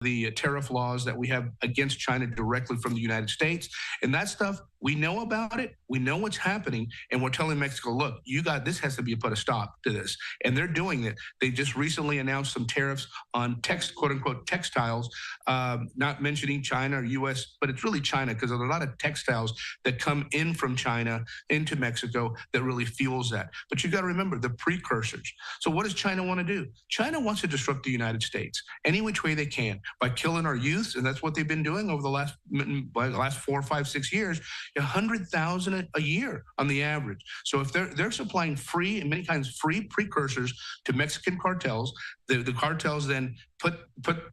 the tariff laws that we have against China directly from the United States. And that stuff, we know about it. We know what's happening. And we're telling Mexico, look, this has to be put a stop to this. And they're doing it. They just recently announced some tariffs on quote unquote textiles, not mentioning China or U.S., but it's really China, because there's a lot of textiles that come in from China into Mexico that really fuels that. But you got to remember the precursors. So what does China want to do? China wants to disrupt the United States any which way they can by killing our youths, and that's what they've been doing over the last 4, 5, 6 years. 100,000 a year on the average. So if they're supplying free, and many times free precursors to Mexican cartels, the cartels then put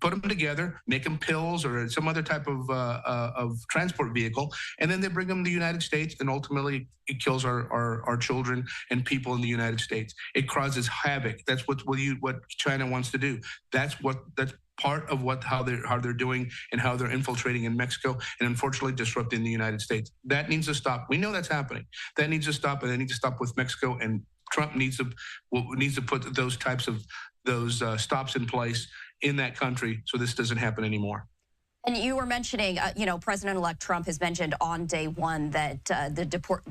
them together, make them pills or some other type of transport vehicle, and then they bring them to the United States, and ultimately it kills our children and people in the United States. It causes havoc. That's what China wants to do. That's part of how they're doing and how they're infiltrating in Mexico and unfortunately disrupting the United States. That needs to stop. We know that's happening. That needs to stop, and they need to stop with Mexico. And Trump needs to put those types of stops in place in that country so this doesn't happen anymore. And you were mentioning, President-elect Trump has mentioned on day one that the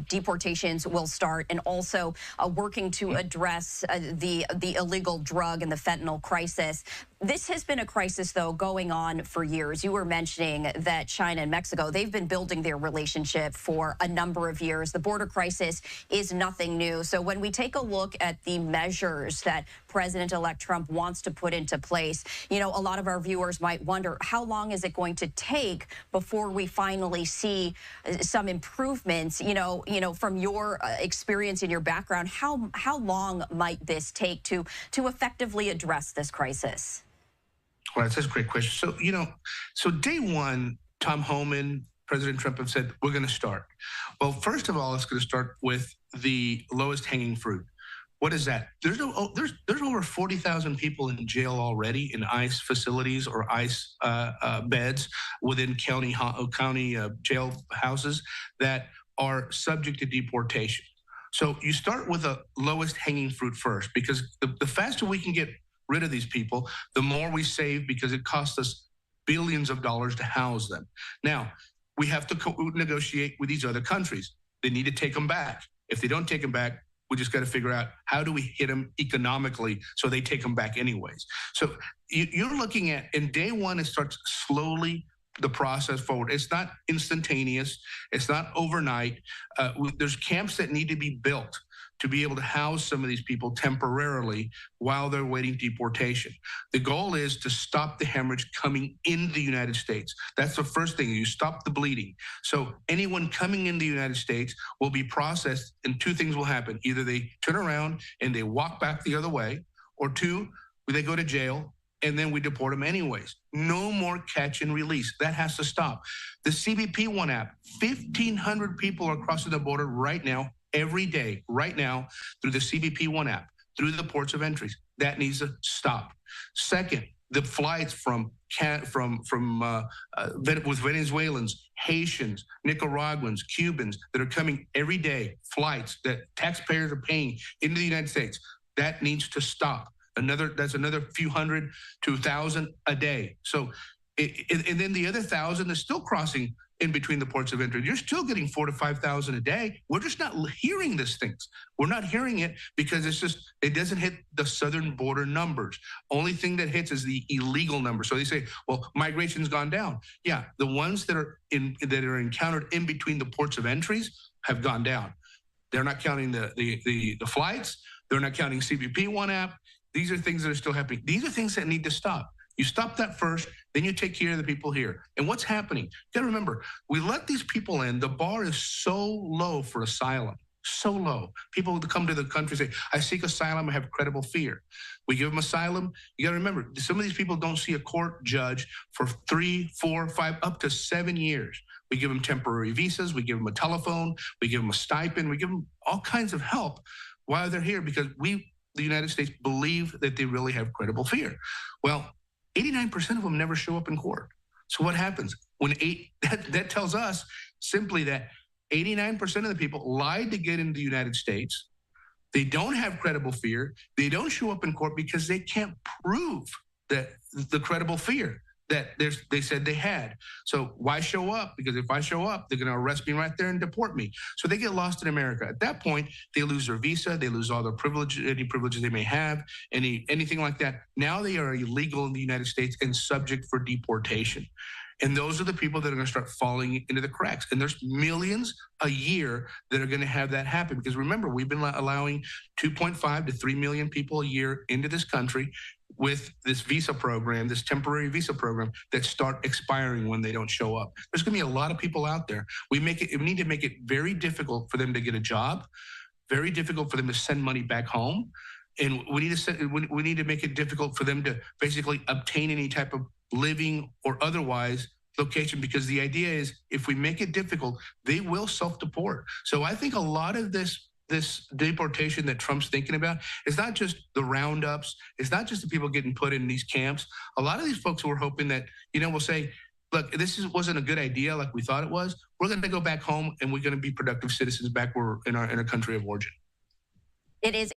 deportations will start, and also working to address the illegal drug and the fentanyl crisis. This has been a crisis, though, going on for years. You were mentioning that China and Mexico, they've been building their relationship for a number of years. The border crisis is nothing new. So when we take a look at the measures that President-elect Trump wants to put into place, a lot of our viewers might wonder, how long is it going to take before we finally see some improvements? From your experience and your background, how long might this take to effectively address this crisis? Well, that's a great question. So day one, Tom Homan, President Trump have said, we're going to start. Well, first of all, it's going to start with the lowest hanging fruit. What is that? There's over 40,000 people in jail already in ICE facilities or ICE beds within county jail houses that are subject to deportation. So you start with the lowest hanging fruit first, because the faster we can get rid of these people, the more we save, because it costs us billions of dollars to house them. Now, we have to negotiate with these other countries. They need to take them back. If they don't take them back, we just got to figure out how do we hit them economically so they take them back anyways. So you're looking at, in day one, it starts slowly the process forward. It's not instantaneous. It's not overnight. There's camps that need to be built to be able to house some of these people temporarily while they're waiting deportation. The goal is to stop the hemorrhage coming into the United States. That's the first thing. You stop the bleeding. So anyone coming in the United States will be processed, and two things will happen. Either they turn around and they walk back the other way, or two, they go to jail, and then we deport them anyways. No more catch and release. That has to stop. The CBP One app, 1,500 people are crossing the border right now, every day, right now, through the CBP One app, through the ports of entries. That needs to stop. Second, the flights with Venezuelans, Haitians, Nicaraguans, Cubans that are coming every day, flights that taxpayers are paying into the United States, that needs to stop. That's another few hundred to 1,000 a day. So, and then the other 1,000 is still crossing in between the ports of entry. You're still getting 4,000 to 5,000 a day. We're just not hearing these things. We're not hearing it because it doesn't hit the southern border numbers. Only thing that hits is the illegal number. So they say, well, migration's gone down. Yeah, the ones that are encountered in between the ports of entries have gone down. They're not counting the flights. They're not counting CBP One app. These are things that are still happening. These are things that need to stop. You stop that first, then you take care of the people here. And what's happening? You got to remember, we let these people in. The bar is so low for asylum, so low. People who come to the country say, I seek asylum, I have credible fear. We give them asylum. You got to remember, some of these people don't see a court judge for 3, 4, 5, up to 7 years. We give them temporary visas. We give them a telephone. We give them a stipend. We give them all kinds of help while they're here because the United States, believe that they really have credible fear. Well, 89% of them never show up in court. So what happens? That tells us simply that 89% of the people lied to get into the United States. They don't have credible fear. They don't show up in court because they can't prove that the credible fear. they said they had. So why show up? Because if I show up, they're going to arrest me right there and deport me. So they get lost in America. At that point, they lose their visa, they lose all their privileges, any privileges they may have, anything like that. Now they are illegal in the United States and subject for deportation. And those are the people that are going to start falling into the cracks. And there's millions a year that are going to have that happen. Because remember, we've been allowing 2.5 to 3 million people a year into this country with this visa program, this temporary visa program that start expiring when they don't show up. There's going to be a lot of people out there. We need to make it very difficult for them to get a job, very difficult for them to send money back home. And we need to make it difficult for them to basically obtain any type of living or otherwise location, because the idea is if we make it difficult, they will self-deport. So I think a lot of this deportation that Trump's thinking about is not just the roundups. It's not just the people getting put in these camps. A lot of these folks were hoping that, will say, look, wasn't a good idea like we thought it was. We're going to go back home and we're going to be productive citizens back in our country of origin. It is